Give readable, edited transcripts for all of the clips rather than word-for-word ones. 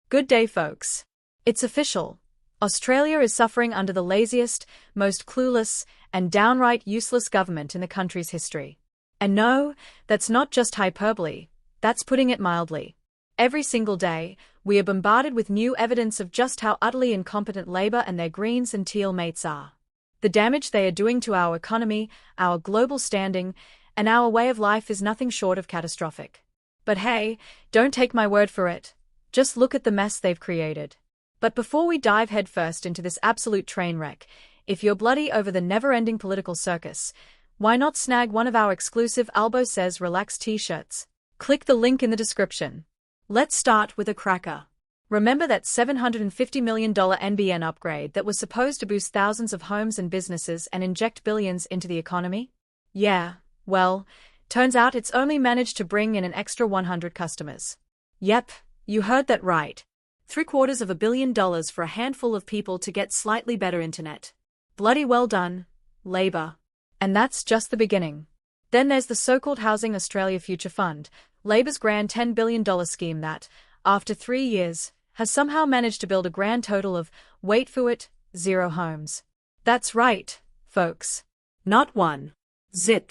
Good day, folks. It's official. Australia is suffering under the laziest, most clueless, and downright useless government in the country's history. And no, that's not just hyperbole, that's putting it mildly. Every single day, we are bombarded with new evidence of just how utterly incompetent Labor and their Greens and Teal mates are. The damage they are doing to our economy, our global standing, and our way of life is nothing short of catastrophic. But hey, don't take my word for it. Just look at the mess they've created. But before we dive headfirst into this absolute train wreck, if you're bloody over the never-ending political circus, why not snag one of our exclusive Albo Says Relax t-shirts? Click the link in the description. Let's start with a cracker. Remember that $750 million NBN upgrade that was supposed to boost thousands of homes and businesses and inject billions into the economy? Yeah, well, turns out it's only managed to bring in an extra 100 customers. Yep, you heard that right. $750 million for a handful of people to get slightly better internet. Bloody well done, Labor. And that's just the beginning. Then there's the so-called Housing Australia Future Fund, Labor's grand $10 billion scheme that, after 3 years, has somehow managed to build a grand total of, wait for it, 0 homes. That's right, folks. Not one. Zip.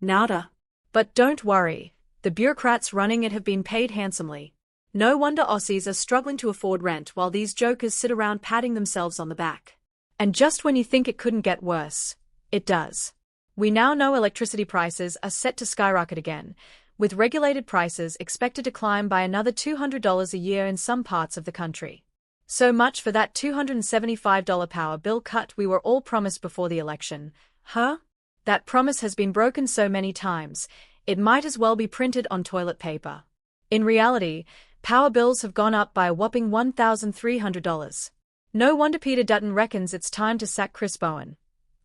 Nada. But don't worry, the bureaucrats running it have been paid handsomely. No wonder Aussies are struggling to afford rent while these jokers sit around patting themselves on the back. And just when you think it couldn't get worse, it does. We now know electricity prices are set to skyrocket again, with regulated prices expected to climb by another $200 a year in some parts of the country. So much for that $275 power bill cut we were all promised before the election, huh? That promise has been broken so many times, it might as well be printed on toilet paper. In reality, power bills have gone up by a whopping $1,300. No wonder Peter Dutton reckons it's time to sack Chris Bowen.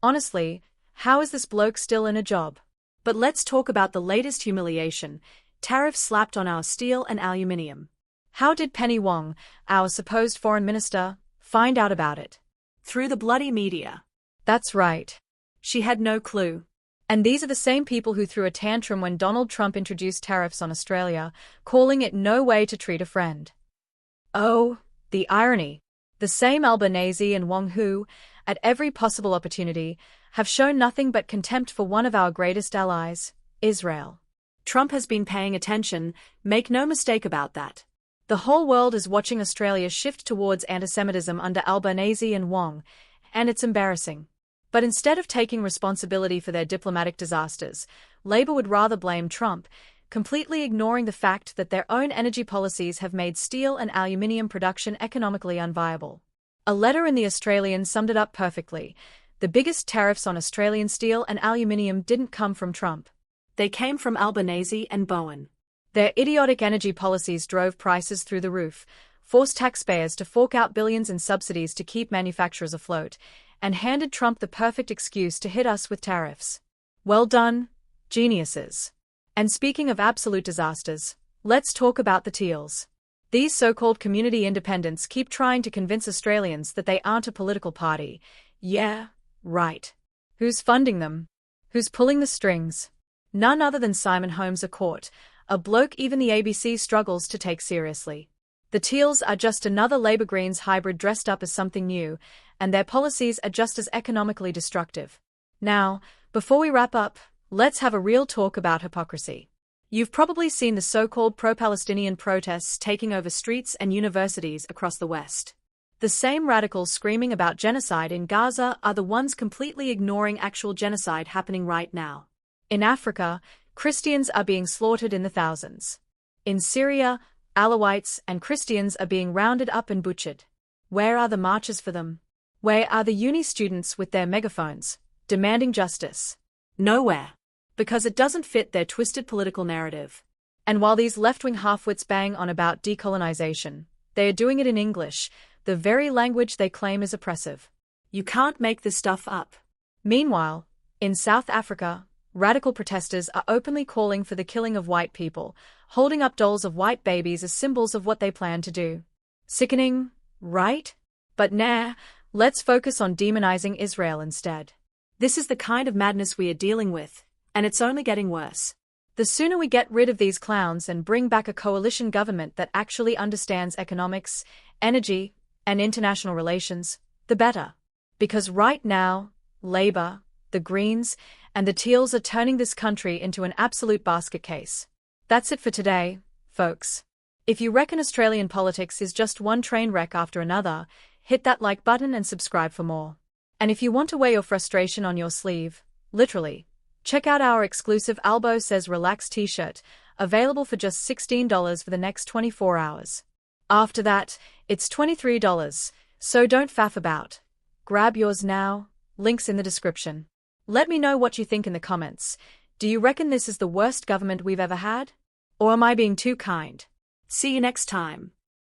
Honestly, how is this bloke still in a job? But let's talk about the latest humiliation, tariffs slapped on our steel and aluminium. How did Penny Wong, our supposed foreign minister, find out about it? Through the bloody media. That's right. She had no clue. And these are the same people who threw a tantrum when Donald Trump introduced tariffs on Australia, calling it no way to treat a friend. Oh, the irony. The same Albanese and Wong who, at every possible opportunity, have shown nothing but contempt for one of our greatest allies, Israel. Trump has been paying attention, make no mistake about that. The whole world is watching Australia shift towards antisemitism under Albanese and Wong, and it's embarrassing. But instead of taking responsibility for their diplomatic disasters, Labor would rather blame Trump, completely ignoring the fact that their own energy policies have made steel and aluminium production economically unviable. A letter in The Australian summed it up perfectly. The biggest tariffs on Australian steel and aluminium didn't come from Trump. They came from Albanese and Bowen. Their idiotic energy policies drove prices through the roof, forced taxpayers to fork out billions in subsidies to keep manufacturers afloat, and handed Trump the perfect excuse to hit us with tariffs. Well done, geniuses. And speaking of absolute disasters, let's talk about the Teals. These so-called community independents keep trying to convince Australians that they aren't a political party. Yeah, right. Who's funding them? Who's pulling the strings? None other than Simon Holmes à Court, a bloke even the ABC struggles to take seriously. The Teals are just another Labor Greens hybrid dressed up as something new, and their policies are just as economically destructive. Now, before we wrap up, let's have a real talk about hypocrisy. You've probably seen the so-called pro-Palestinian protests taking over streets and universities across the West. The same radicals screaming about genocide in Gaza are the ones completely ignoring actual genocide happening right now. In Africa, Christians are being slaughtered in the thousands. In Syria, Alawites and Christians are being rounded up and butchered. Where are the marches for them? Where are the uni students with their megaphones, demanding justice? Nowhere. Because it doesn't fit their twisted political narrative. And while these left-wing half-wits bang on about decolonization, they are doing it in English, the very language they claim is oppressive. You can't make this stuff up. Meanwhile, in South Africa, radical protesters are openly calling for the killing of white people, holding up dolls of white babies as symbols of what they plan to do. Sickening, right? But nah, let's focus on demonizing Israel instead. This is the kind of madness we are dealing with, and it's only getting worse. The The sooner we get rid of these clowns and bring back a coalition government that actually understands economics, energy, and international relations, the better. Because right now, Labour, the Greens, and the Teals are turning this country into an absolute basket case. That's it for today, folks. If you reckon Australian politics is just one train wreck after another, hit that like button and subscribe for more. And if you want to wear your frustration on your sleeve, literally, check out our exclusive Albo Says Relax t-shirt, available for just $16 for the next 24 hours. After that, it's $23, so don't faff about. Grab yours now, links in the description. Let me know what you think in the comments. Do you reckon this is the worst government we've ever had? Or am I being too kind? See you next time.